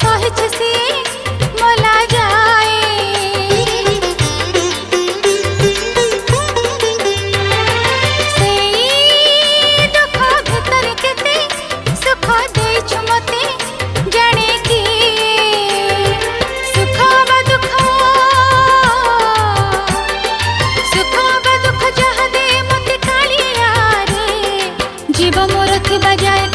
सहिछ सी मला जाए सेई दुख भीतर केते सुख देछु मते जाने की सुख बा दुख जहा दे मते कालिया रे जीव मोर थी बजाए